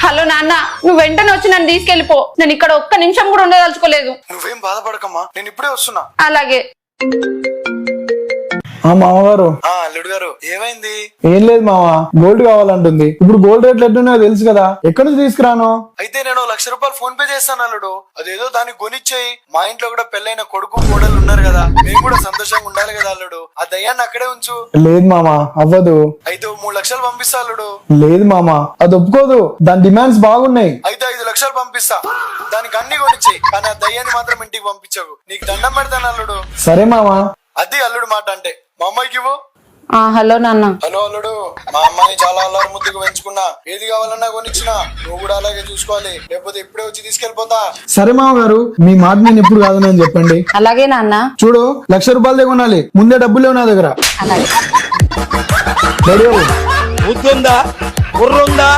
Hello నాన్న, నువ్వు వెంటనే వచ్చి నన్ను తీసుకెళ్లిపో. నేను ఇక్కడ ఒక్క నిమిషం కూడా ఉండదలుచుకోలేదు. నువ్వేం బాధపడకమ్మా, నేను ఇప్పుడే వస్తున్నా. అలాగే. మామగారు. అల్లుడు గారు, ఏమైంది? ఏం లేదు మామ, గోల్డ్ కావాలంటుంది. ఇప్పుడు గోల్డ్ రేట్లు ఎట్లున్నాయో తెలుసు కదా, ఎక్కడి నుంచి తీసుకురాను? అయితే నేను 1,00,000 రూపాయలు ఫోన్ పే చేస్తాను అల్లుడు. అదేదో దానికి కొనిచ్చేయి. మా ఇంట్లో కూడా పెళ్ళైన కొడుకు కోడలు ఉన్నారు కదా, మేము కూడా సంతోషంగా ఉండాలి కదా అల్లుడు. ఆ దయ్యాన్ని అక్కడే ఉంచు. లేదు మామ, అవ్వదు. అయితే 3 లక్షలు పంపిస్తా అల్లుడు. లేదు మామ, అది ఒప్పుకోదు. దాని డిమాండ్స్ బాగున్నాయి. అయితే 5 లక్షలు పంపిస్తా. దానికి అన్ని కొనిచ్చేయి, కానీ ఆ దయ్యాన్ని మాత్రం ఇంటికి పంపించకు. నీకు దండం పెడతాను అల్లుడు. సరే మామ. అది అల్లుడు మాట అంటే. మా అమ్మాయికి ఇవ్వు. హలో నాన్న. హలో అల్లుడు, మా అమ్మాయిని చాలా అల్లారు ముద్దుకు పెంచుకున్నా. ఏది కావాలన్నా కొనిచ్చినా. నువ్వు కూడా అలాగే చూసుకోవాలి, లేకపోతే ఇప్పుడే వచ్చి తీసుకెళ్లిపోతా. సరే మామగారు, మీ మాట నేను ఎప్పుడు కాదని చెప్పండి. అలాగే నాన్న. చూడు, 1,00,000 రూపాయలు కొనాలి. ముందే డబ్బులు లేవు నా దగ్గర. అలాగే. రెడీ అవ్వు. బుద్ధుందా, బుర్రుందా?